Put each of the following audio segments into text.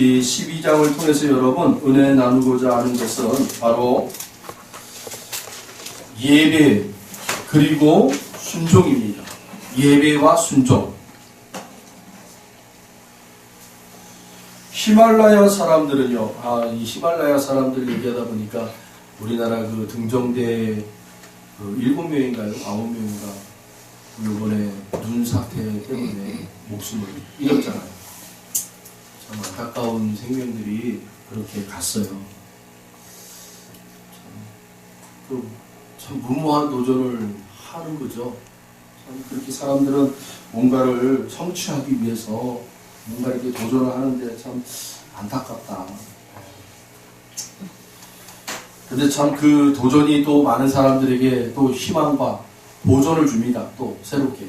이 12장을 통해서 여러분 은혜 나누고자 하는 것은 바로 예배 그리고 순종입니다. 예배와 순종. 히말라야 사람들은요, 이 히말라야 사람들 얘기하다 보니까 우리나라 그 등정대 7명인가요? 9명인가? 이번에 눈 사태 때문에 목숨을 잃었잖아요. 참 안타까운 생명들이 그렇게 갔어요. 참 무모한 도전을 하는 거죠. 참 그렇게 사람들은 뭔가를 성취하기 위해서 뭔가 이렇게 도전을 하는데 참 안타깝다. 근데 참 그 도전이 또 많은 사람들에게 또 희망과 도전을 줍니다. 또 새롭게.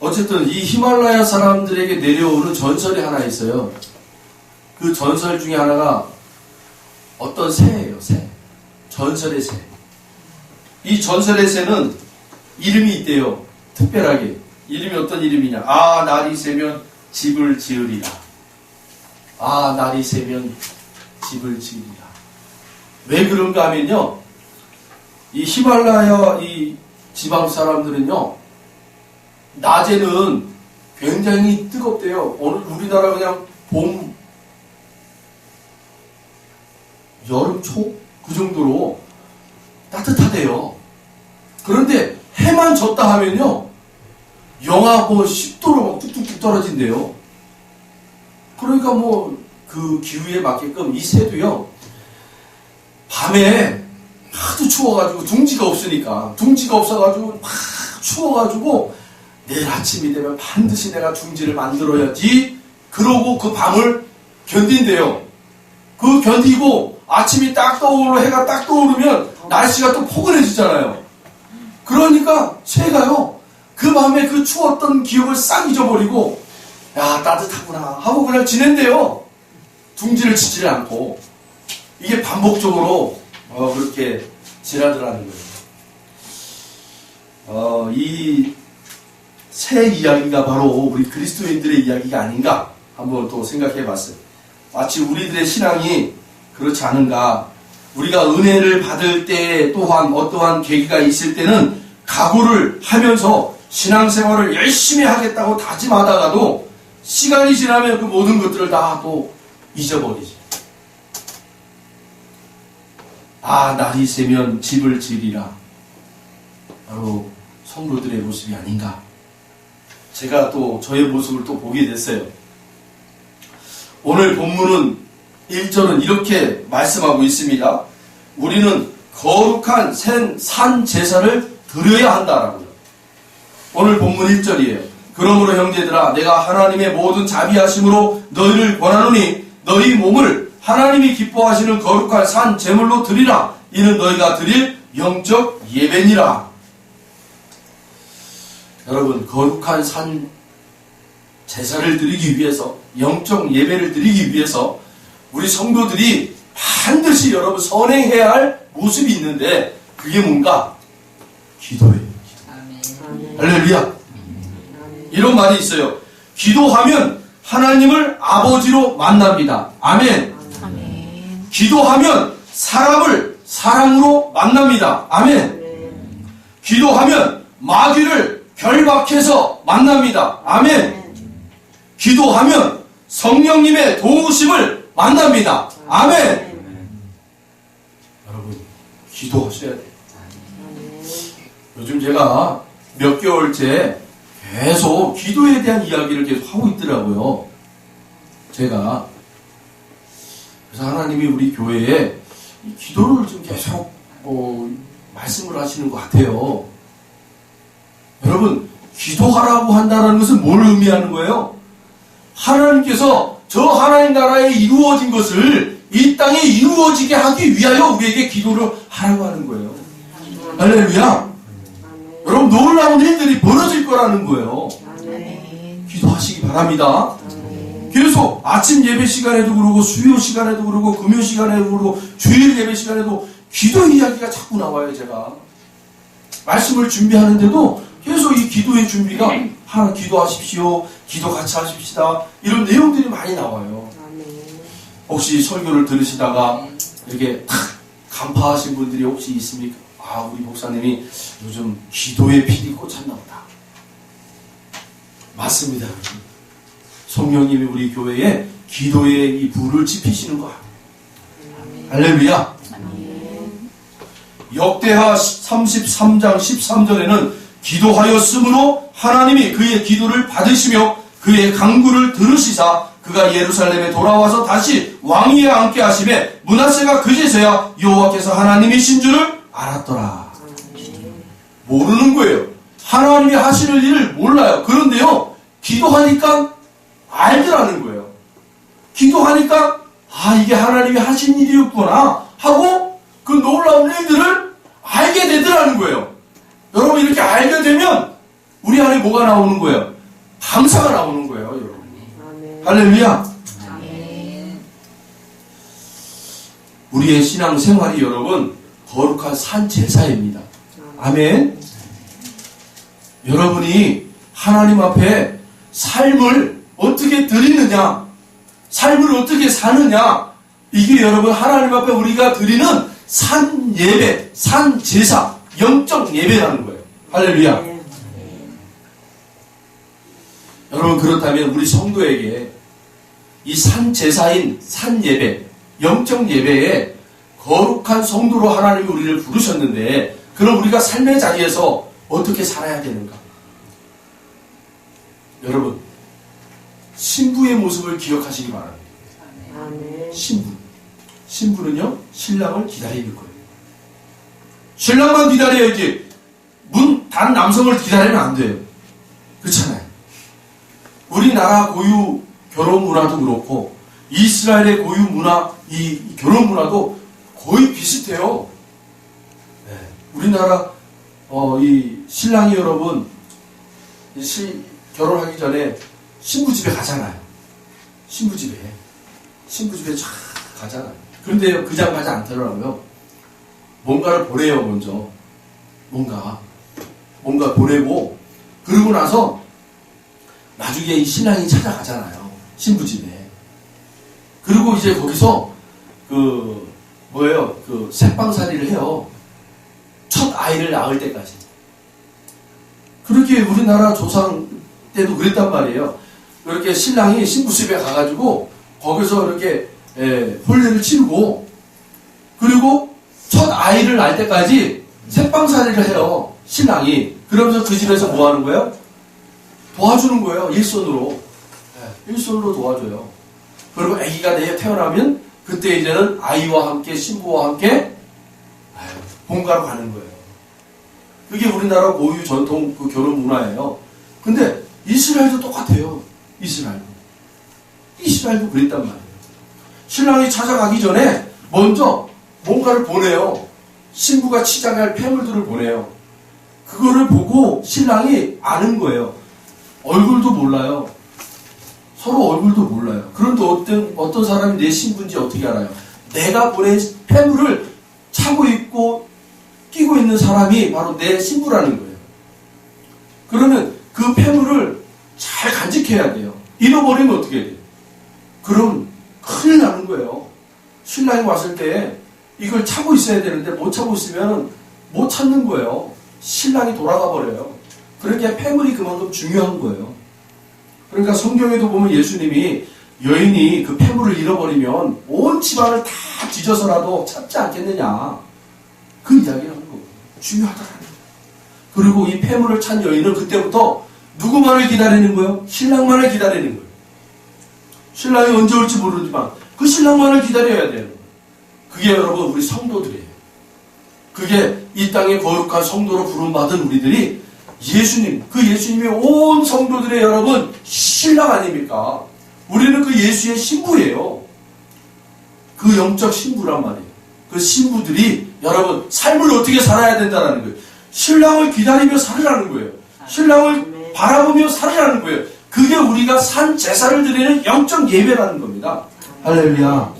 어쨌든 이 히말라야 사람들에게 내려오는 전설이 하나 있어요. 그 전설 중에 하나가 어떤 새예요. 새. 전설의 새. 이 전설의 새는 이름이 있대요. 특별하게. 이름이 어떤 이름이냐. 날이 새면 집을 지으리라. 날이 새면 집을 지으리라. 왜 그런가 하면요. 이 히말라야 이 지방 사람들은요. 낮에는 굉장히 뜨겁대요. 오늘 우리나라 그냥 봄, 여름 초? 그 정도로 따뜻하대요. 그런데 해만 졌다 하면요. 영하 10도로 막 뚝뚝뚝 떨어진대요. 그러니까 그 기후에 맞게끔 이 새도요. 밤에 하도 추워가지고 둥지가 없어가지고 막 추워가지고 내일 아침이 되면 반드시 내가 둥지를 만들어야지. 그러고 그 밤을 견딘대요. 그 견디고 아침이 딱 떠오르고 해가 딱 떠오르면 날씨가 또 포근해지잖아요. 그러니까 새가요. 그 밤에 그 추웠던 기억을 싹 잊어버리고 따뜻하구나 하고 그냥 지낸대요. 둥지를 치지를 않고. 이게 반복적으로 그렇게 지나더라는 거예요. 이 새 이야기가 바로 우리 그리스도인들의 이야기가 아닌가 한번 또 생각해 봤어요. 마치 우리들의 신앙이 그렇지 않은가. 우리가 은혜를 받을 때 또한 어떠한 계기가 있을 때는 각오를 하면서 신앙생활을 열심히 하겠다고 다짐하다가도 시간이 지나면 그 모든 것들을 다 또 잊어버리지. 날이 새면 집을 지으리라. 바로 성도들의 모습이 아닌가. 제가 또 저의 모습을 또 보게 됐어요. 오늘 본문은 1절은 이렇게 말씀하고 있습니다. 우리는 거룩한 산 제사를 드려야 한다라고요. 오늘 본문 1절이에요. 그러므로 형제들아 내가 하나님의 모든 자비하심으로 너희를 권하노니 너희 몸을 하나님이 기뻐하시는 거룩한 산 제물로 드리라. 이는 너희가 드릴 영적 예배니라. 여러분 거룩한 산 제사를 드리기 위해서 영적 예배를 드리기 위해서 우리 성도들이 반드시 여러분 선행해야 할 모습이 있는데 그게 뭔가? 기도예요. 기도. 할렐루야. 이런 말이 있어요. 기도하면 하나님을 아버지로 만납니다. 아멘. 아멘. 기도하면 사람을 사랑으로 만납니다. 아멘. 기도하면 마귀를 결박해서 만납니다. 아멘. 기도하면 성령님의 도우심을 만납니다. 아멘. 여러분 기도하셔야 돼요. 요즘 제가 몇 개월째 계속 기도에 대한 이야기를 계속 하고 있더라고요. 제가 그래서 하나님이 우리 교회에 기도를 좀 계속 말씀을 하시는 것 같아요. 여러분 기도하라고 한다는 것은 뭘 의미하는 거예요? 하나님께서 저 하나님 나라에 이루어진 것을 이 땅에 이루어지게 하기 위하여 우리에게 기도를 하라고 하는 거예요. 할렐루야. 여러분 놀라운 일들이 벌어질 거라는 거예요. 기도하시기 바랍니다. 그래서 아침 예배 시간에도 그러고 수요 시간에도 그러고 금요 시간에도 그러고 주일 예배 시간에도 기도 이야기가 자꾸 나와요. 제가 말씀을 준비하는데도 계속 이 기도의 준비가 하나 기도하십시오. 기도 같이 하십시다. 이런 내용들이 많이 나와요. 혹시 설교를 들으시다가 이렇게 탁 간파하신 분들이 혹시 있습니까? 아, 우리 목사님이 요즘 기도의 필이 꽂혔나 보다. 맞습니다. 성령님이 우리 교회에 기도의 이 불을 지피시는 거 아니에요. 할렐루야. 역대하 33장 13절에는 기도하였으므로 하나님이 그의 기도를 받으시며 그의 간구를 들으시사 그가 예루살렘에 돌아와서 다시 왕위에 앉게 하시매 므낫세가 그제서야 여호와께서 하나님이신 줄을 알았더라. 모르는 거예요. 하나님이 하시는 일을 몰라요. 그런데요, 기도하니까 알더라는 거예요. 기도하니까 아, 이게 하나님이 하신 일이었구나 하고 그 놀라운 일들을 알게 되더라는 거예요. 여러분, 이렇게 알게 되면 우리 안에 뭐가 나오는 거예요? 감사가 나오는 거예요, 여러분. 할렐루야. 우리의 신앙 생활이 여러분 거룩한 산 제사입니다. 아멘. 여러분이 하나님 앞에 삶을 어떻게 드리느냐, 삶을 어떻게 사느냐, 이게 여러분 하나님 앞에 우리가 드리는 산 예배, 산 제사, 영적 예배라는 거예요. 할렐루야. 여러분, 그렇다면 우리 성도에게 이 산 제사인 산 예배, 영적 예배에 거룩한 성도로 하나님이 우리를 부르셨는데, 그럼 우리가 삶의 자리에서 어떻게 살아야 되는가? 여러분, 신부의 모습을 기억하시기 바랍니다. 신부는요, 신랑을 기다리는 거예요. 신랑만 기다려야지 단 남성을 기다리면 안 돼요. 그렇잖아요. 우리나라 고유 결혼 문화도 그렇고 이스라엘의 고유 문화, 이 결혼 문화도 거의 비슷해요. 네. 우리나라 이 신랑이 여러분 결혼하기 전에 신부 집에 가잖아요. 신부 집에 쫙 가잖아요. 그런데 그냥 가지 않더라고요. 뭔가를 보내요. 먼저 뭔가 보내고, 그러고 나서 나중에 이 신랑이 찾아가잖아요. 신부 집에. 그리고 이제 거기서 새빵살이를 해요. 첫 아이를 낳을 때까지. 그렇게 우리나라 조상 때도 그랬단 말이에요. 이렇게 신랑이 신부 집에 가가지고 거기서 이렇게 혼례를 치르고, 그리고 첫 아이를 낳을 때까지 새빵살이를 해요. 신랑이. 그러면서 그 집에서 뭐 하는 거예요? 도와주는 거예요. 일손으로. 일손으로 도와줘요. 그리고 아기가 태어나면 그때 이제는 아이와 함께, 신부와 함께 본가로 가는 거예요. 그게 우리나라 고유 전통 그 결혼 문화예요. 근데 이스라엘도 똑같아요. 이스라엘도 그랬단 말이에요. 신랑이 찾아가기 전에 먼저 뭔가를 보내요. 신부가 치장할 폐물들을 보내요. 그거를 보고 신랑이 아는 거예요. 얼굴도 몰라요. 서로 얼굴도 몰라요. 그런데 어떤 사람이 내 신부인지 어떻게 알아요? 내가 보낸 폐물을 차고 있고 끼고 있는 사람이 바로 내 신부라는 거예요. 그러면 그 폐물을 잘 간직해야 돼요. 잃어버리면 어떻게 돼요? 그럼 큰일 나는 거예요. 신랑이 왔을 때 이걸 차고 있어야 되는데 못 차고 있으면 못 찾는 거예요. 신랑이 돌아가 버려요. 그러니까 폐물이 그만큼 중요한 거예요. 그러니까 성경에도 보면 예수님이 여인이 그 폐물을 잃어버리면 온 집안을 다 뒤져서라도 찾지 않겠느냐, 그 이야기를 하는 거예요. 중요하다라는 거예요. 그리고 이 폐물을 찾은 여인은 그때부터 누구만을 기다리는 거예요? 신랑만을 기다리는 거예요. 신랑이 언제 올지 모르지만 그 신랑만을 기다려야 되는 거예요. 그게 여러분 우리 성도들이에요. 그게 이 땅의 거룩한 성도로 부름받은 우리들이 그 예수님의 온 성도들의 여러분 신랑 아닙니까? 우리는 그 예수의 신부예요. 그 영적 신부란 말이에요. 그 신부들이 여러분 삶을 어떻게 살아야 된다는 거예요. 신랑을 기다리며 살으라는 거예요. 신랑을 바라보며 살으라는 거예요. 그게 우리가 산 제사를 드리는 영적 예배라는 겁니다. 할렐루야.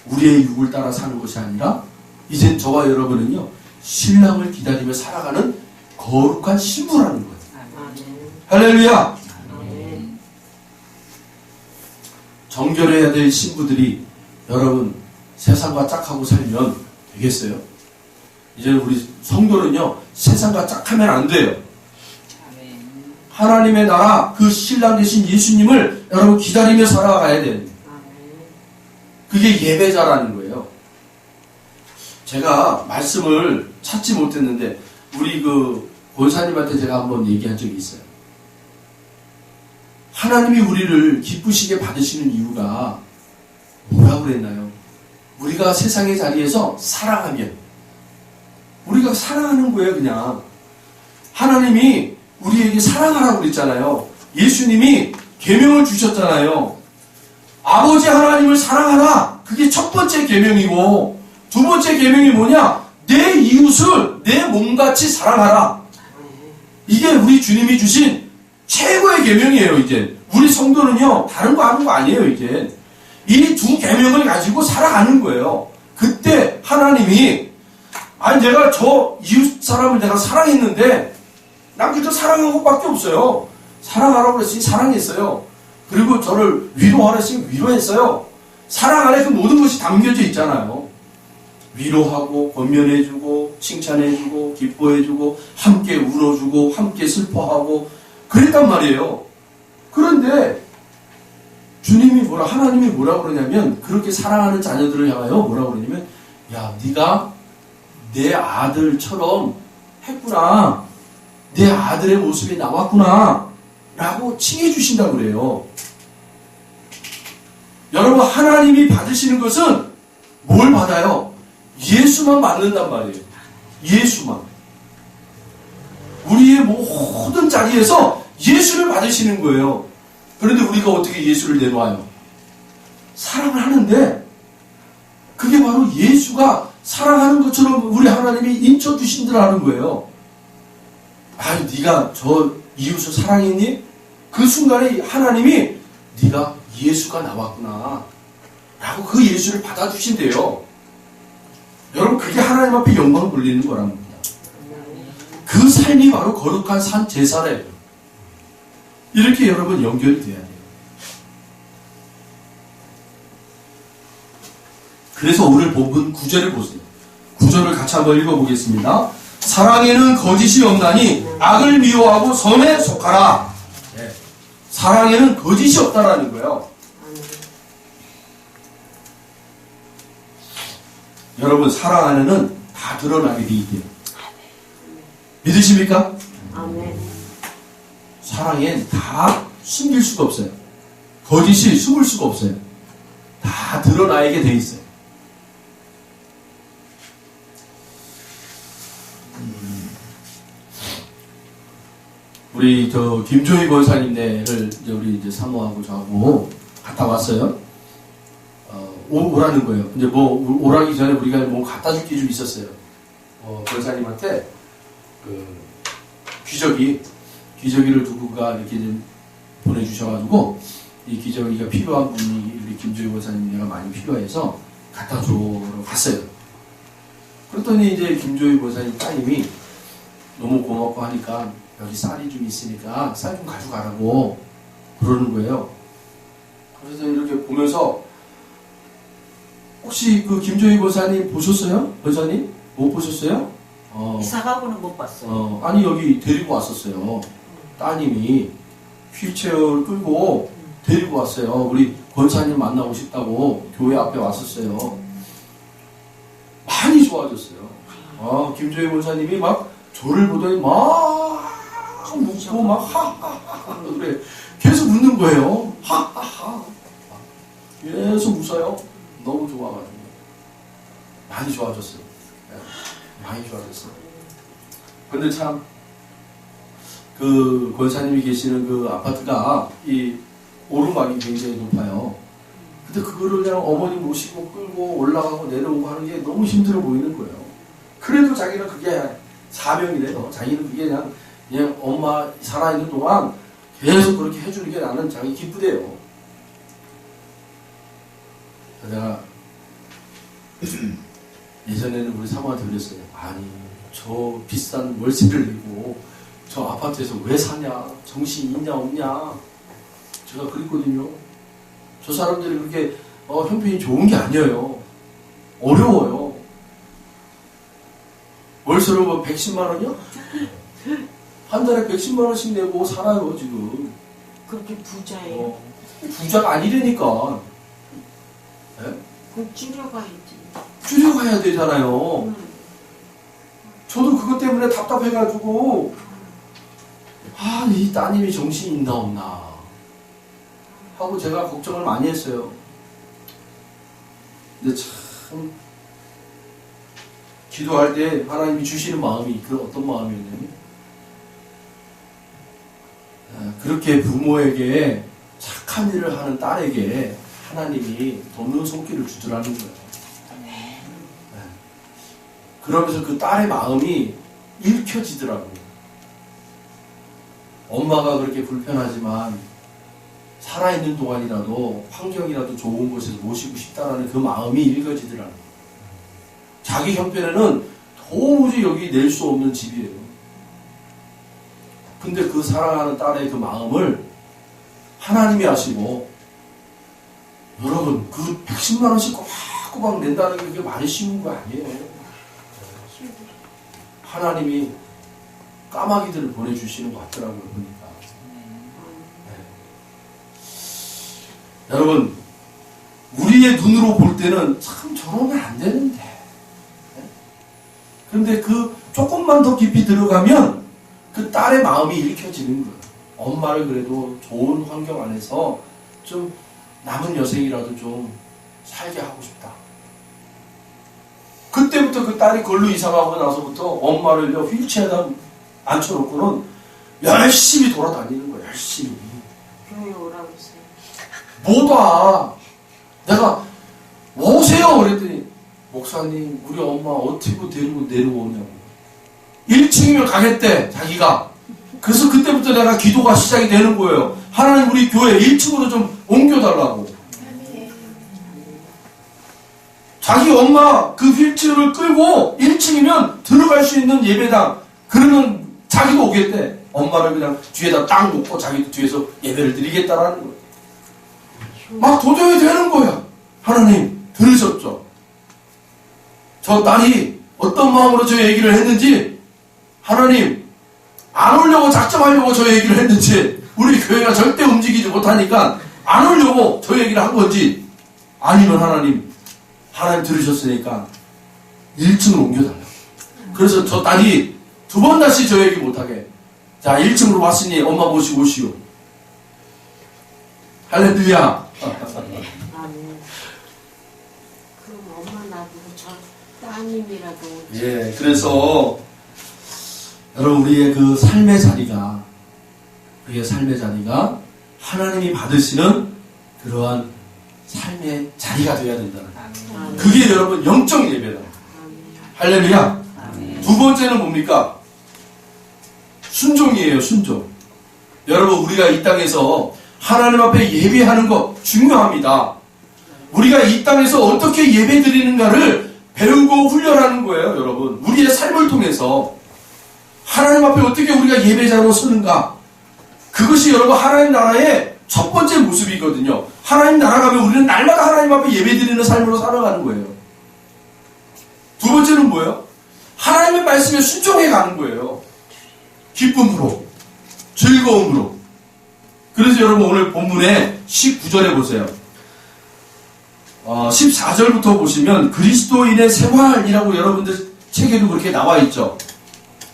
우리의 육을 따라 사는 것이 아니라 이젠 저와 여러분은요, 신랑을 기다리며 살아가는 거룩한 신부라는 거예요. 아멘. 할렐루야! 아멘. 정결해야 될 신부들이 여러분 세상과 짝하고 살면 되겠어요? 이제 우리 성도는요 세상과 짝하면 안 돼요. 아멘. 하나님의 나라 그 신랑 되신 예수님을 여러분 기다리며 살아가야 돼요. 아멘. 그게 예배자라는 거예요. 제가 말씀을 찾지 못했는데 우리 그 권사님한테 제가 한번 얘기한 적이 있어요. 하나님이 우리를 기쁘시게 받으시는 이유가 뭐라고 그랬나요? 우리가 세상의 자리에서 사랑하면 우리가 사랑하는 거예요. 그냥 하나님이 우리에게 사랑하라고 그랬잖아요. 예수님이 계명을 주셨잖아요. 아버지 하나님을 사랑하라. 그게 첫 번째 계명이고 두 번째 계명이 뭐냐? 내 이웃을 내 몸같이 사랑하라. 이게 우리 주님이 주신 최고의 계명이에요. 이제 우리 성도는요 다른 거 하는 거 아니에요. 이제 이 두 계명을 가지고 살아가는 거예요. 그때 하나님이 아니 내가 저 이웃 사람을 내가 사랑했는데 난 그저 사랑한 것밖에 없어요. 사랑하라고 그랬으니 사랑했어요. 그리고 저를 위로하라 했으니 위로했어요. 사랑 안에 그 모든 것이 담겨져 있잖아요. 위로하고 권면해주고 칭찬해주고 기뻐해주고 함께 울어주고 함께 슬퍼하고 그랬단 말이에요. 그런데 주님이 하나님이 뭐라 그러냐면 그렇게 사랑하는 자녀들을 향하여 뭐라 그러냐면 야 네가 내 아들처럼 했구나. 내 아들의 모습이 나왔구나 라고 칭해 주신다고 그래요. 여러분 하나님이 받으시는 것은 뭘 받아요? 예수만 받는단 말이에요. 예수만. 우리의 모든 자리에서 예수를 받으시는 거예요. 그런데 우리가 어떻게 예수를 내놓아요? 사랑을 하는데 그게 바로 예수가 사랑하는 것처럼 우리 하나님이 인쳐주신들 하는 거예요. 아유 네가 저 이웃을 사랑했니? 그 순간에 하나님이 네가 예수가 나왔구나 라고 그 예수를 받아주신대요. 여러분 그게 하나님 앞에 영광을 돌리는 거랍니다. 그 삶이 바로 거룩한 산 제사래요. 이렇게 여러분 연결이 돼야 돼요. 그래서 오늘 본문 9절을 보세요. 9절을 같이 한번 읽어보겠습니다. 사랑에는 거짓이 없나니 악을 미워하고 선에 속하라. 네. 사랑에는 거짓이 없다라는 거예요. 여러분 사랑 안에는 다 드러나게 돼 있대요. 믿으십니까? 아멘. 사랑엔 다 숨길 수가 없어요. 거짓이 숨을 수가 없어요. 다 드러나게 돼 있어요. 우리 김조희 권사님네를 우리 이제 사모하고 저하고 갔다 왔어요. 오라는 거예요. 이제 오라기 전에 우리가 갖다 줄 게 좀 있었어요. 권사님한테 기저귀를 누구가 이렇게 좀 보내주셔가지고 이 기저귀가 필요한 분이 우리 김조희 권사님네가 많이 필요해서 갖다 주러 갔어요. 그랬더니 이제 김조희 권사님 따님이 너무 고맙고 하니까 여기 쌀이 좀 있으니까 쌀 좀 가져가라고 그러는 거예요. 그래서 이렇게 보면서 혹시 그 김조희 권사님 보셨어요? 권사님? 못 보셨어요? 이사가고는 못 봤어요. 아니 여기 데리고 왔었어요. 따님이 휠체어를 끌고 데리고 왔어요. 우리 권사님 만나고 싶다고 교회 앞에 왔었어요. 많이 좋아졌어요. 김조희 권사님이 막 저를 보더니 막 웃고 막 하하하 그래 계속 웃는 거예요. 하하하 계속 웃어요. 너무 좋아가지고 많이 좋아졌어요. 많이 좋아졌어요. 근데 참 그 권사님이 계시는 그 아파트가 이 오르막이 굉장히 높아요. 근데 그거를 그냥 어머니 모시고 끌고 올라가고 내려오고 하는 게 너무 힘들어 보이는 거예요. 그래도 자기는 그게 사명이래요. 자기는 그게 그냥 엄마 살아있는 동안 계속 그렇게 해주는 게 나는 자기 기쁘대요. 내가 예전에는 우리 사모한테 그랬어요. 아니 저 비싼 월세를 내고 저 아파트에서 왜 사냐? 정신이 있냐 없냐? 제가 그랬거든요. 저 사람들이 그렇게 형편이 좋은 게 아니에요. 어려워요. 월세로 뭐 110만 원이요? 한 달에 110만 원씩 내고 살아요 지금. 그렇게 부자예요. 부자가 아니라니까. 네? 그럼 줄여가야지. 줄여가야 되잖아요. 저도 그것 때문에 답답해가지고 이 따님이 정신이 있나 없나 하고 제가 걱정을 많이 했어요. 근데 참 기도할 때 하나님이 주시는 마음이 어떤 마음이었냐면 그렇게 부모에게 착한 일을 하는 딸에게 하나님이 돕는 손길을 주더라는 거예요. 그러면서 그 딸의 마음이 읽혀지더라고요. 엄마가 그렇게 불편하지만 살아있는 동안이라도 환경이라도 좋은 곳에서 모시고 싶다라는 그 마음이 읽어지더라고요. 자기 형편에는 도무지 여기 낼 수 없는 집이에요. 근데 그 사랑하는 딸의 그 마음을 하나님이 아시고, 여러분 그 110만 원씩 꼬박꼬박 낸다는 게 그게 말이 쉬운 거 아니에요. 하나님이 까마귀들을 보내주시는 것 같더라고요, 보니까. 네. 여러분, 우리의 눈으로 볼 때는 참 저러면 안 되는데. 네? 그런데 그 조금만 더 깊이 들어가면 그 딸의 마음이 읽혀지는 거예요. 엄마를 그래도 좋은 환경 안에서 좀 남은 여생이라도 좀 살게 하고 싶다. 그때부터 그 딸이 걸로 이사가고 나서부터 엄마를 휠체어에다 앉혀놓고는 열심히 돌아다니는 거야. 열심히. 교회 오라고 했어요. 못 와. 내가 오세요 그랬더니 목사님 우리 엄마 어떻게 데리고 내려오냐고. 1층이면 가겠대 자기가. 그래서 그때부터 내가 기도가 시작이 되는 거예요. 하나님 우리 교회 1층으로 좀 옮겨달라고. 자기 엄마 그 휠체어를 끌고 1층이면 들어갈 수 있는 예배당. 그러면 자기도 오겠대. 엄마를 그냥 뒤에다 딱 놓고 자기도 뒤에서 예배를 드리겠다라는 거예요. 막 도전이 되는 거야. 하나님 들으셨죠? 저 딸이 어떤 마음으로 저 얘기를 했는지, 하나님 안 오려고 작정하려고 저 얘기를 했는지, 우리 교회가 절대 움직이지 못하니까 안 오려고 저 얘기를 한 건지, 아니면 하나님 들으셨으니까 1층으로 옮겨달라고. 그래서 저 딸이 두 번 다시 저 얘기 못하게, 자 1층으로 왔으니 엄마 모시고 오시오. 할렐루야. 아멘. 그럼 엄마 놔두고 저 따님이라도. 예, 그래서 여러분 우리의 그 삶의 자리가, 우리의 삶의 자리가 하나님이 받으시는 그러한 삶의 자리가 되어야 된다는 거예요. 그게 여러분 영적 예배다. 할렐루야. 두 번째는 뭡니까? 순종이에요. 순종. 여러분 우리가 이 땅에서 하나님 앞에 예배하는 거 중요합니다. 우리가 이 땅에서 어떻게 예배 드리는가를 배우고 훈련하는 거예요. 여러분 우리의 삶을 통해서 하나님 앞에 어떻게 우리가 예배자로 서는가, 그것이 여러분 하나님 나라의 첫 번째 모습이거든요. 하나님 나라 가면 우리는 날마다 하나님 앞에 예배드리는 삶으로 살아가는 거예요. 두 번째는 뭐예요? 하나님의 말씀에 순종해 가는 거예요. 기쁨으로, 즐거움으로. 그래서 여러분 오늘 본문의 19절에 보세요. 14절부터 보시면 그리스도인의 생활이라고 여러분들 책에도 그렇게 나와 있죠.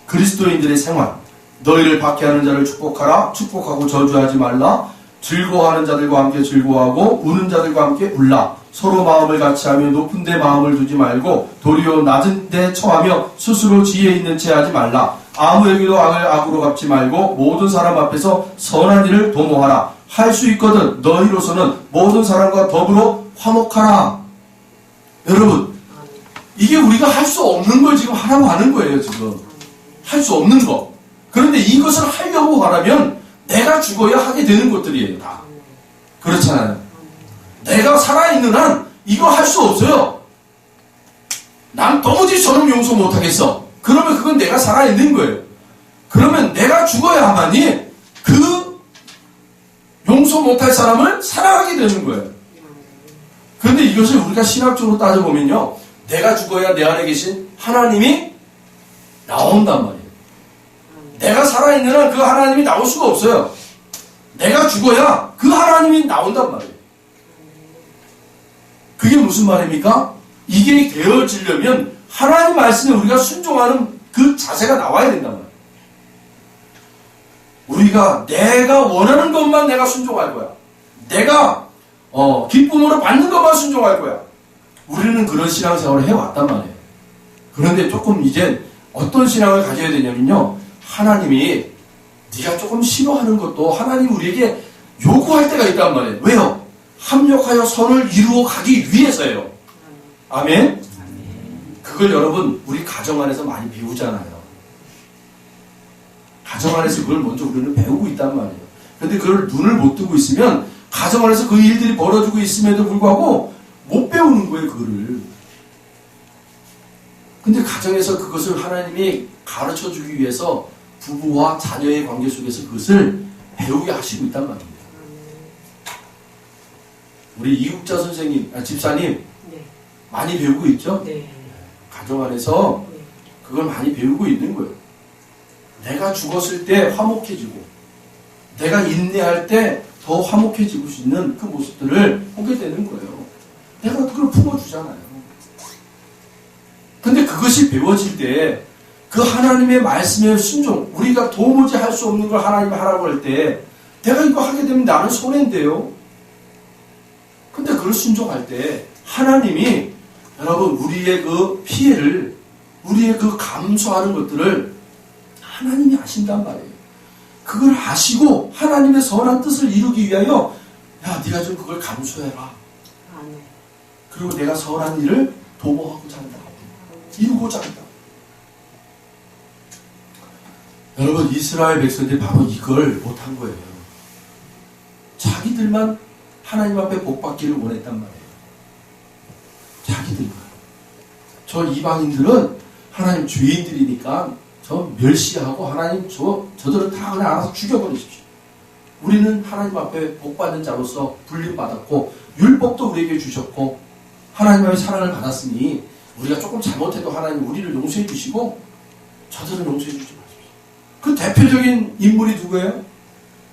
그리스도인들의 생활. 너희를 박해하는 자를 축복하라. 축복하고 저주하지 말라. 즐거워하는 자들과 함께 즐거워하고 우는 자들과 함께 울라. 서로 마음을 같이하며 높은 데 마음을 두지 말고 도리어 낮은 데 처하며 스스로 지혜 있는 채 하지 말라. 아무에게도 악을 악으로 갚지 말고 모든 사람 앞에서 선한 일을 도모하라. 할 수 있거든 너희로서는 모든 사람과 더불어 화목하라. 여러분 이게 우리가 할 수 없는 걸 지금 하라고 하는 거예요. 지금 할 수 없는 거. 그런데 이것을 하려고 하라면 내가 죽어야 하게 되는 것들이에요. 다. 그렇잖아요. 내가 살아있는 한 이거 할 수 없어요. 난 도무지 저놈 용서 못하겠어. 그러면 그건 내가 살아있는 거예요. 그러면 내가 죽어야만이 그 용서 못할 사람을 사랑하게 되는 거예요. 그런데 이것을 우리가 신학적으로 따져보면요, 내가 죽어야 내 안에 계신 하나님이 나온단 말이에요. 내가 살아있는 한 그 하나님이 나올 수가 없어요. 내가 죽어야 그 하나님이 나온단 말이에요. 그게 무슨 말입니까? 이게 되어지려면 하나님 말씀에 우리가 순종하는 그 자세가 나와야 된단 말이에요. 우리가 내가 원하는 것만 내가 순종할 거야. 내가 기쁨으로 받는 것만 순종할 거야. 우리는 그런 신앙생활을 해왔단 말이에요. 그런데 조금 이제 어떤 신앙을 가져야 되냐면요, 하나님이 네가 조금 싫어하는 것도 하나님이 우리에게 요구할 때가 있단 말이에요. 왜요? 합력하여 선을 이루어 가기 위해서예요. 아멘? 그걸 여러분 우리 가정 안에서 많이 배우잖아요. 가정 안에서 그걸 먼저 우리는 배우고 있단 말이에요. 그런데 그걸 눈을 못 뜨고 있으면 가정 안에서 그 일들이 벌어지고 있음에도 불구하고 못 배우는 거예요, 그거를. 근데 가정에서 그것을 하나님이 가르쳐 주기 위해서 부부와 자녀의 관계 속에서 그것을 배우게 하시고 있단 말입니다. 우리 이국자 선생님, 집사님, 네. 많이 배우고 있죠? 네. 가정 안에서 네. 그걸 많이 배우고 있는 거예요. 내가 죽었을 때 화목해지고, 내가 인내할 때 더 화목해지고 수 있는 그 모습들을 보게 되는 거예요. 내가 그걸 품어주잖아요. 근데 그것이 배워질 때, 그 하나님의 말씀에 순종, 우리가 도무지 할 수 없는 걸 하나님이 하라고 할 때, 내가 이거 하게 되면 나는 손해인데요. 근데 그걸 순종할 때, 하나님이, 여러분, 우리의 그 피해를, 우리의 그 감수하는 것들을 하나님이 아신단 말이에요. 그걸 아시고 하나님의 선한 뜻을 이루기 위하여, 야, 네가 좀 그걸 감수해라. 그리고 내가 선한 일을 도모하고자 한다. 이루고자 한다. 여러분, 이스라엘 백성들이 바로 이걸 못한 거예요. 자기들만 하나님 앞에 복받기를 원했단 말이에요. 자기들만. 저 이방인들은 하나님 죄인들이니까 저 멸시하고 하나님 저들은 다 그냥 알아서 죽여버리십시오. 우리는 하나님 앞에 복받는 자로서 불림받았고 율법도 우리에게 주셨고 하나님의 사랑을 받았으니 우리가 조금 잘못해도 하나님 우리를 용서해 주시고 저들은 용서해 주지 마십시오. 그 대표적인 인물이 누구예요?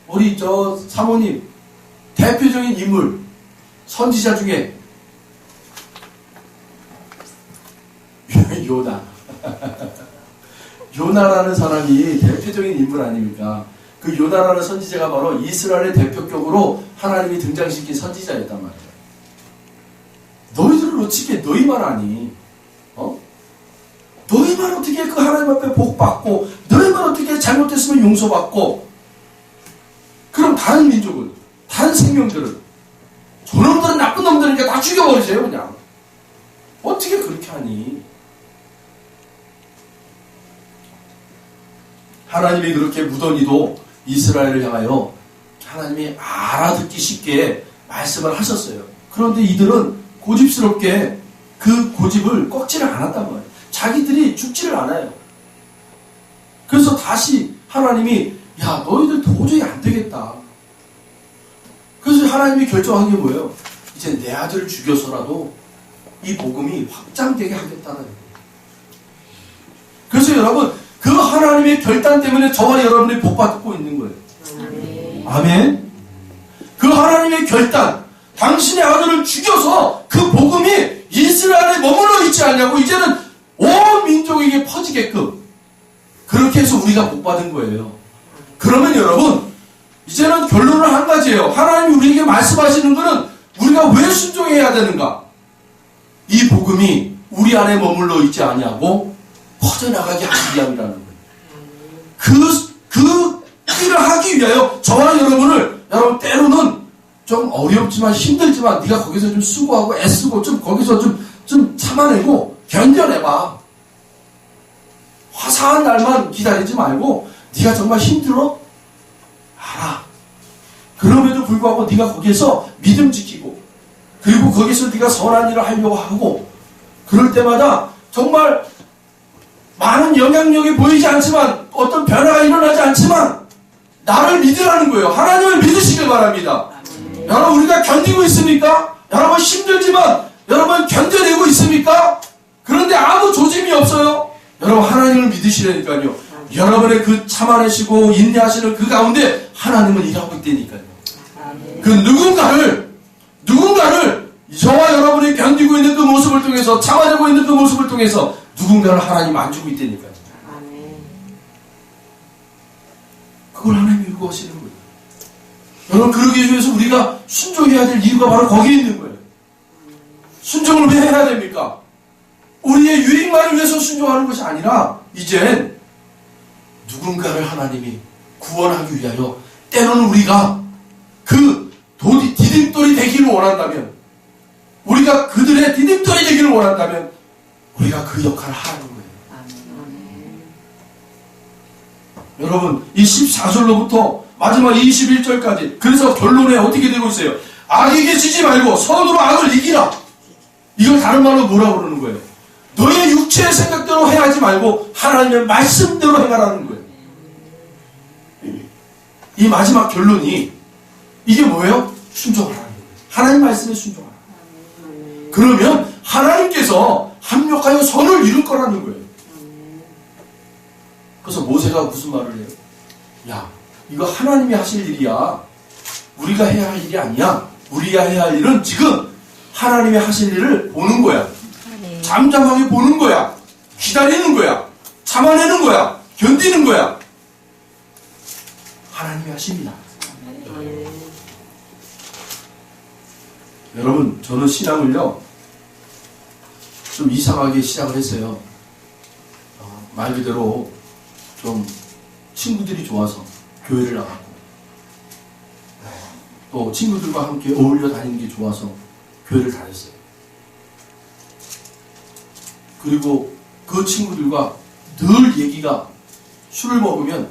우리 저 사모님 대표적인 인물 선지자 중에 요나 요나라는 사람이 대표적인 인물 아닙니까? 그 요나라는 선지자가 바로 이스라엘의 대표격으로 하나님이 등장시킨 선지자였단 말이에요. 너희들은 어떻게 너희만 아니? 너희만 어떻게 그 하나님 앞에 복받고 너희만 어떻게 잘못했으면 용서받고 그럼 다른 민족은 다른 생명들은 저놈들은 나쁜 놈들이니까 다 죽여버리세요 그냥. 어떻게 그렇게 하니? 하나님이 그렇게 무더니도 이스라엘을 향하여 하나님이 알아듣기 쉽게 말씀을 하셨어요. 그런데 이들은 고집스럽게 그 고집을 꺾지를 않았단 말이에요. 자기들이 죽지를 않아요. 그래서 다시 하나님이 야 너희들 도저히 안 되겠다. 그래서 하나님이 결정한 게 뭐예요? 이제 내 아들을 죽여서라도 이 복음이 확장되게 하겠다는 거예요. 그래서 여러분 그 하나님의 결단 때문에 저와 여러분이 복받고 있는 거예요. 아멘. 그 하나님의 결단, 당신의 아들을 죽여서 그 복음이 이스라엘에 머물러 있지 않냐고 이제는 온 민족에게 퍼지게끔 그렇게 해서 우리가 복받은 거예요. 그러면 여러분 이제는 결론은 한 가지예요. 하나님이 우리에게 말씀하시는 것은 우리가 왜 순종해야 되는가? 이 복음이 우리 안에 머물러 있지 아니하고 퍼져나가게 하기 위함이라는 거예요. 그 일을 하기 위하여 저와 여러분을 여러분 때로는 좀 어렵지만 힘들지만 네가 거기서 좀 수고하고 애쓰고 좀 거기서 좀 참아내고 견뎌내봐. 화사한 날만 기다리지 말고 네가 정말 힘들어? 알아. 그럼에도 불구하고 네가 거기에서 믿음 지키고 그리고 거기서 네가 선한 일을 하려고 하고 그럴 때마다 정말 많은 영향력이 보이지 않지만, 어떤 변화가 일어나지 않지만, 나를 믿으라는 거예요. 하나님을 믿으시길 바랍니다. 여러분, 우리가 견디고 있습니까? 여러분, 힘들지만 여러분 견뎌내고 있습니까? 그런데 아무 조짐이 없어요. 여러분, 하나님을 믿으시라니까요. 여러분의 그 참아내시고 인내하시는 그 가운데 하나님은 일하고 있다니까요. 그 누군가를 저와 여러분이 견디고 있는 그 모습을 통해서, 참아내고 있는 그 모습을 통해서 누군가를 하나님 만지고 있다니까요. 그걸 하나님이 요구하시는 거예요. 여러분, 그러기 위해서 우리가 순종해야 될 이유가 바로 거기에 있는 거예요. 순종을 왜 해야 됩니까? 우리의 유익만을 위해서 순종하는 것이 아니라 이젠 누군가를 하나님이 구원하기 위하여, 때로는 우리가 그 디딤돌이 되기를 원한다면, 우리가 그들의 디딤돌이 되기를 원한다면 우리가 그 역할을 하는 거예요. 여러분, 이 14절로부터 마지막 21절까지, 그래서 결론에 어떻게 되고 있어요? 악에게 지지 말고 선으로 악을 이기라. 이걸 다른 말로 뭐라고 그러는 거예요? 너의 육체의 생각대로 행하지 말고 하나님의 말씀대로 행하라는 거예요. 이 마지막 결론이 이게 뭐예요? 순종하라는 거예요. 하나님 말씀에 순종하라. 그러면 하나님께서 합력하여 선을 이룰 거라는 거예요. 그래서 모세가 무슨 말을 해요? 야, 이거 하나님이 하실 일이야. 우리가 해야 할 일이 아니야. 우리가 해야 할 일은 지금 하나님이 하실 일을 보는 거야. 잠잠하게 보는 거야. 기다리는 거야. 참아내는 거야. 견디는 거야. 하나님이 하십니다. 여러분, 저는 신앙을요, 좀 이상하게 시작을 했어요. 말 그대로 좀 친구들이 좋아서 교회를 나갔고, 또 친구들과 함께 어울려 다니는 게 좋아서 교회를 다녔어요. 그리고 그 친구들과 늘 얘기가, 술을 먹으면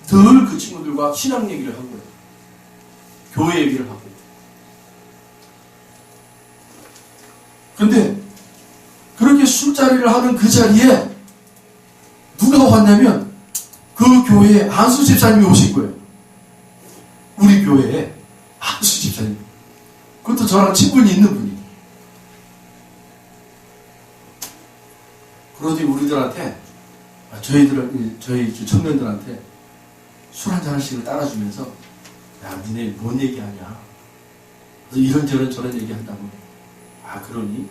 늘 그 친구들과 신앙 얘기를 한 거예요. 교회 얘기를 하고. 근데 그렇게 술자리를 하는 그 자리에 누가 왔냐면 그 교회에 안수 집사님이 오신 거예요. 우리 교회에 안수 집사님. 그것도 저랑 친분이 있는 분이. 그러더니 우리들한테, 저희 청년들한테 술 한 잔씩을 따라주면서, 야, 니네 뭔 얘기하냐. 그래서 이런저런 저런 얘기한다고. 아, 그러니?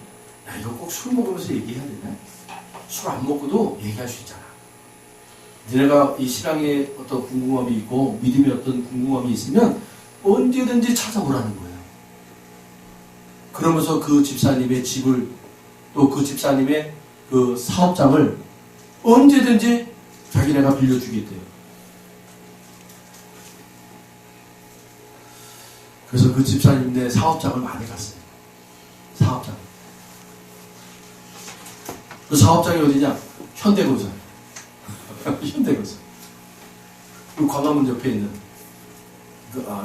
야, 이거 꼭 술 먹으면서 얘기해야 되냐? 술 안 먹고도 얘기할 수 있잖아. 니네가 이 신앙에 어떤 궁금함이 있고 믿음에 어떤 궁금함이 있으면 언제든지 찾아오라는 거예요. 그러면서 그 집사님의 집을, 또 그 집사님의 그 사업장을 언제든지 자기네가 빌려주겠대요. 그래서 그 집사님네 사업장을 많이 갔어요. 사업장. 그 사업장이 어디냐? 현대건설. 현대건설. 그 광화문 옆에 있는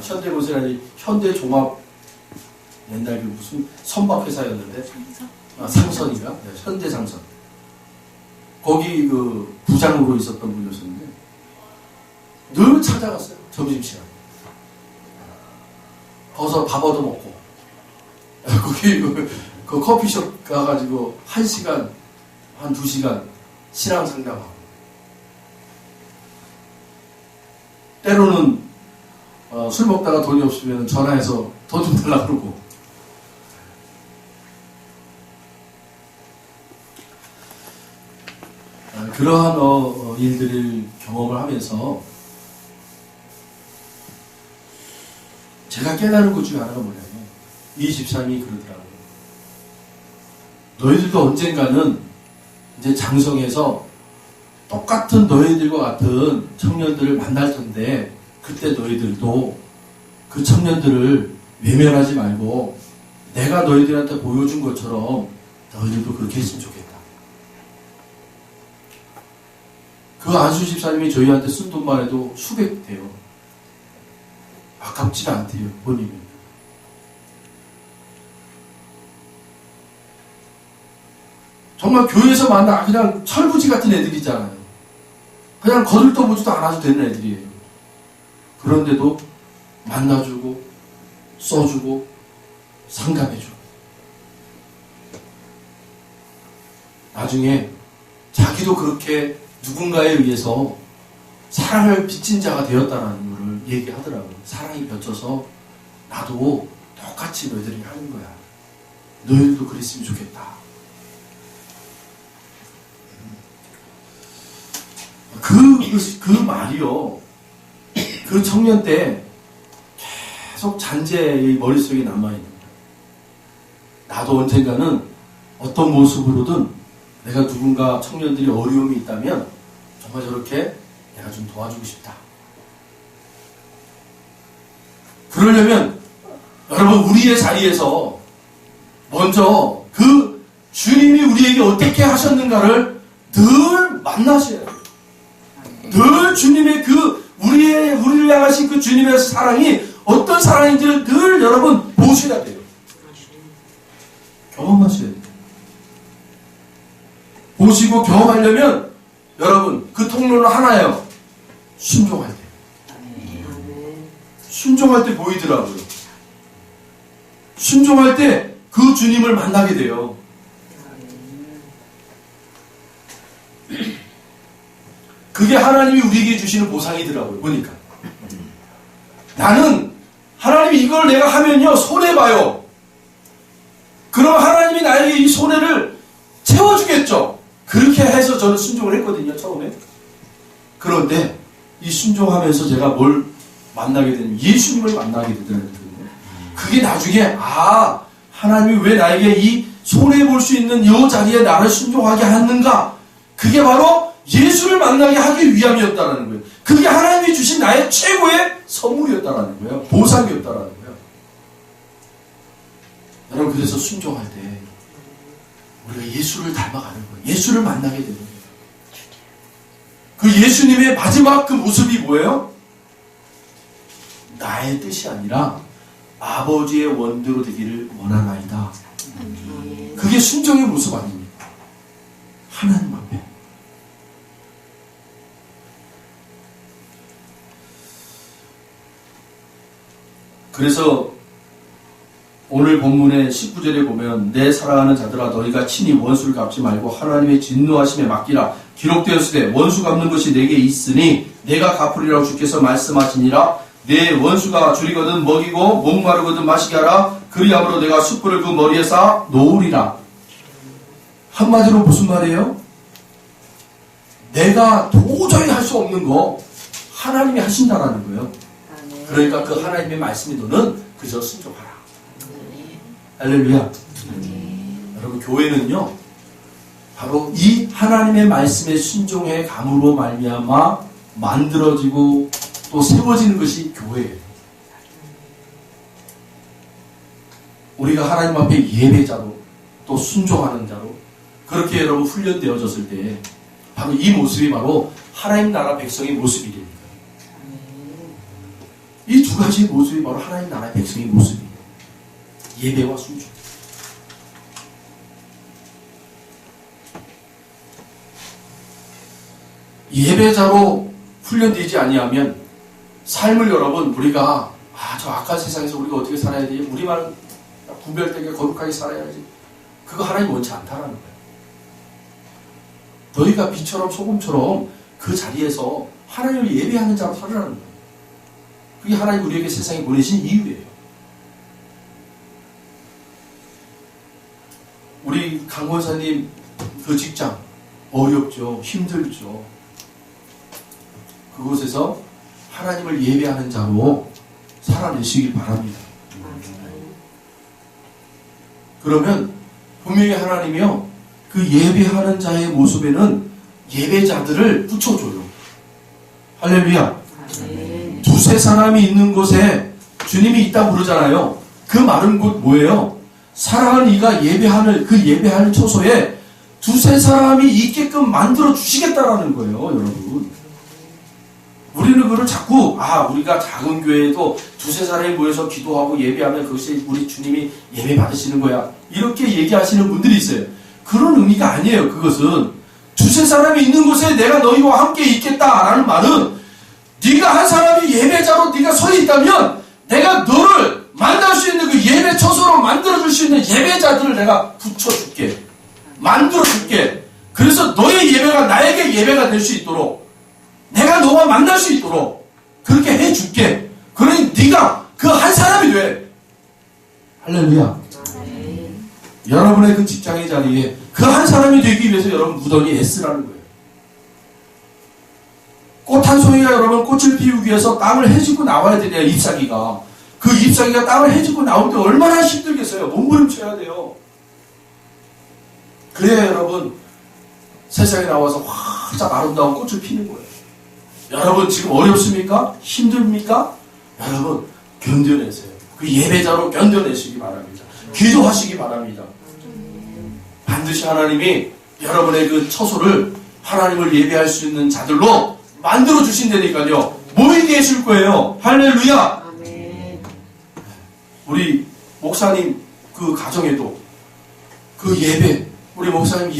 현대건설이 아니 현대종합, 옛날 그 무슨 선박회사였는데, 상선인가? 네, 현대상선. 거기 그 부장으로 있었던 분이었는데 늘 찾아갔어요. 점심시간. 거기서 밥 얻어먹고, 거기 그 커피숍 가가지고 1시간, 한 2시간 신앙 상담하고, 때로는 술 먹다가 돈이 없으면 전화해서 돈 좀 달라고 그러고. 그러한 일들을 경험을 하면서 제가 깨달은 것 중에 하나가 뭐냐면, 이 집사님이 그러더라고요. 너희들도 언젠가는 이제 장성해서 똑같은 너희들과 같은 청년들을 만날 텐데, 그때 너희들도 그 청년들을 외면하지 말고 내가 너희들한테 보여준 것처럼 너희들도 그렇게 했으면 좋겠다. 그 안수 집사님이 저희한테 쓴 돈만 해도 수백 대요. 아깝지 않대요, 본인이. 정말 교회에서 만나 그냥 철부지 같은 애들이잖아요. 그냥 거들떠보지도 않아도 되는 애들이에요. 그런데도 만나주고 써주고 상담해주고 나중에 자기도 그렇게 누군가에 의해서 사랑을 빚진 자가 되었다는 것을 얘기하더라고요. 사랑이 빚져서 나도 똑같이 너희들이 하는 거야. 너희들도 그랬으면 좋겠다. 그 말이요. 그 청년 때 계속 잔재의 머릿속에 남아있는 거예요. 나도 언젠가는 어떤 모습으로든 내가 누군가 청년들이 어려움이 있다면 정말 저렇게 내가 좀 도와주고 싶다. 그러려면 여러분 우리의 자리에서 먼저 그 주님이 우리에게 어떻게 하셨는가를 늘 만나셔야 돼요. 늘 주님의 우리를 향하신 그 주님의 사랑이 어떤 사랑인지를 늘 여러분 보셔야 돼요. 경험하셔야 돼요. 보시고 경험하려면 여러분 그 통로는 하나예요. 순종할 때. 순종할 때 보이더라고요. 순종할 때 그 주님을 만나게 돼요. 그게 하나님이 우리에게 주시는 보상이더라고요. 보니까. 나는 하나님이 이걸 내가 하면요 손해봐요. 그럼 하나님이 나에게 이 손해를 채워주겠죠. 그렇게 해서 저는 순종을 했거든요. 처음에. 그런데 이 순종하면서 제가 뭘 만나게 되냐면 예수님을 만나게 되더라고요. 그게 나중에 하나님이 왜 나에게 이 손해볼 수 있는 이 자리에 나를 순종하게 하는가. 그게 바로 예수를 만나게 하기 위함이었다는 거예요. 그게 하나님이 주신 나의 최고의 선물이었다는 거예요. 보상이었다는 거예요. 여러분 그래서 순종할 때 우리가 예수를 닮아가는 거예요. 예수를 만나게 되는 거예요. 그 예수님의 마지막 그 모습이 뭐예요? 나의 뜻이 아니라 아버지의 원대로 되기를 원하나이다. 그게 순종의 모습 아닙니까? 하나님 앞에. 그래서 오늘 본문의 19절에 보면 내 사랑하는 자들아 너희가 친히 원수를 갚지 말고 하나님의 진노하심에 맡기라. 기록되었으되 원수 갚는 것이 내게 있으니 내가 갚으리라고 주께서 말씀하시니라. 내 원수가 줄이거든 먹이고 목마르거든 마시게 하라. 그리함으로 내가 숯불을 그 머리에 쌓아 놓으리라. 한마디로 무슨 말이에요? 내가 도저히 할 수 없는 거 하나님이 하신다라는 거예요. 그러니까 그 하나님의 말씀이 너는 그저 순종하라. 할렐루야. 여러분 교회는요 바로 이 하나님의 말씀에 순종해 감으로 말미암아 만들어지고 또 세워지는 것이 교회예요. 우리가 하나님 앞에 예배자로 또 순종하는 자로 그렇게 여러분 훈련되어졌을 때 바로 이 모습이 바로 하나님 나라 백성의 모습이 됩니다. 이 두 가지 모습이 바로 하나님 나라의 백성의 모습이에요. 예배와 순종. 예배자로 훈련되지 아니하면 삶을 여러분 우리가 저 악한 세상에서 우리가 어떻게 살아야 되지? 우리만 구별되게 거룩하게 살아야지. 그거 하나님 원치 않다라는 거예요. 너희가 빛처럼 소금처럼 그 자리에서 하나님을 예배하는 자로 살으라는 거예요. 그게 하나님 우리에게 세상에 보내신 이유예요. 우리 강 권사님 그 직장 어렵죠. 힘들죠. 그곳에서 하나님을 예배하는 자로 살아내시길 바랍니다. 그러면 분명히 하나님이요 그 예배하는 자의 모습에는 예배자들을 붙여줘요. 할렐루야. 두세 사람이 있는 곳에 주님이 있다고 그러잖아요. 그 말은 곧 뭐예요? 사랑하는 이가 예배하는 그 예배하는 처소에 두세 사람이 있게끔 만들어 주시겠다라는 거예요. 여러분 우리는 그걸 자꾸 우리가 작은 교회에도 두세 사람이 모여서 기도하고 예배하면 그것이 우리 주님이 예배 받으시는 거야 이렇게 얘기하시는 분들이 있어요. 그런 의미가 아니에요. 그것은 두세 사람이 있는 곳에 내가 너희와 함께 있겠다라는 말은 네가 한 사람이 예배자로 네가 서 있다면 내가 너를 만날 수 있는 그 예배 처소로 만들어줄 수 있는 예배자들을 내가 붙여줄게. 만들어줄게. 그래서 너의 예배가 나에게 예배가 될 수 있도록 내가 너와 만날 수 있도록 그렇게 해줄게. 그러니 네가 그 한 사람이 돼. 할렐루야. 여러분의 그 직장의 자리에 그 한 사람이 되기 위해서 여러분 무던히 애쓰라는 거예요. 꽃 한 송이가 여러분 꽃을 피우기 위해서 땅을 헤집고 나와야 되냐, 잎사귀가. 그 잎사귀가 땅을 헤집고 나올 때 얼마나 힘들겠어요. 몸부림쳐야 돼요. 그래야 여러분 세상에 나와서 활짝 아름다운 꽃을 피는 거예요. 여러분 지금 어렵습니까? 힘듭니까? 여러분 견뎌내세요. 그 예배자로 견뎌내시기 바랍니다. 기도하시기 바랍니다. 반드시 하나님이 여러분의 그 처소를 하나님을 예배할 수 있는 자들로 만들어 주신다니까요. 모이게 해줄 거예요. 할렐루야. 아멘. 우리 목사님 그 가정에도 그 예배, 우리 목사님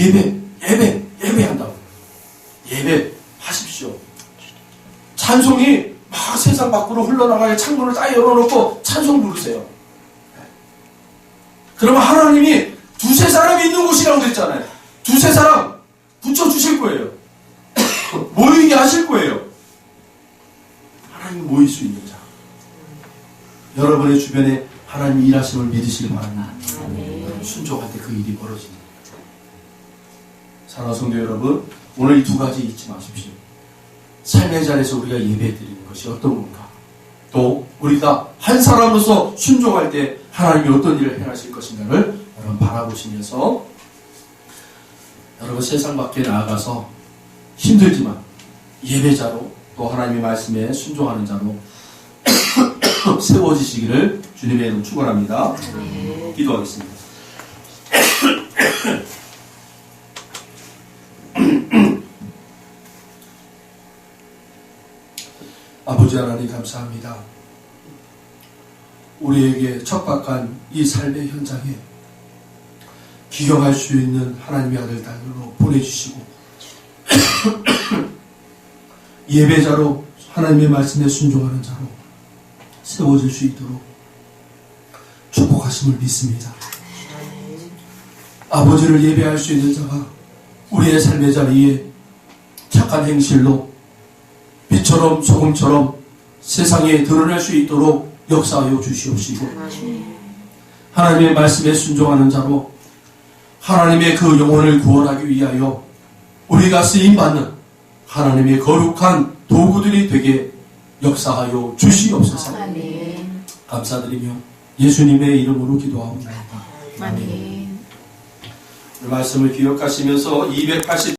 예배한다고. 예배하십시오. 찬송이 막 세상 밖으로 흘러나가게 창문을 딱 열어놓고 찬송 부르세요. 그러면 하나님이 두세 사람이 있는 곳이라고 그랬잖아요. 두세 사람 붙여주실 거예요. 모이게 하실 거예요. 하나님 모일 수 있는 자. 여러분의 주변에 하나님 일하심을 믿으시기 바랍니다. 순종할 때 그 일이 벌어집니다. 사랑하는 성도 여러분, 오늘 이 두 가지 잊지 마십시오. 삶의 자리에서 우리가 예배드리는 것이 어떤 건가? 또 우리가 한 사람으로서 순종할 때 하나님이 어떤 일을 행하실 것인가를 여러분 바라보시면서 여러분 세상 밖에 나아가서 힘들지만 예배자로 또 하나님의 말씀에 순종하는 자로 세워지시기를 주님의 이름 축원합니다. 기도하겠습니다. 아버지 하나님 감사합니다. 우리에게 척박한 이 삶의 현장에 기경할 수 있는 하나님의 아들 딸들로 보내주시고 예배자로 하나님의 말씀에 순종하는 자로 세워질 수 있도록 축복하심을 믿습니다. 아버지를 예배할 수 있는 자가 우리의 삶의 자리에 착한 행실로 빛처럼 소금처럼 세상에 드러날 수 있도록 역사하여 주시옵시고 하나님의 말씀에 순종하는 자로 하나님의 그 영혼을 구원하기 위하여 우리가 쓰임받는 하나님의 거룩한 도구들이 되게 역사하여 주시옵소서. 감사드리며 예수님의 이름으로 기도하옵나이다. 아멘. 말씀을 기억하시면서 280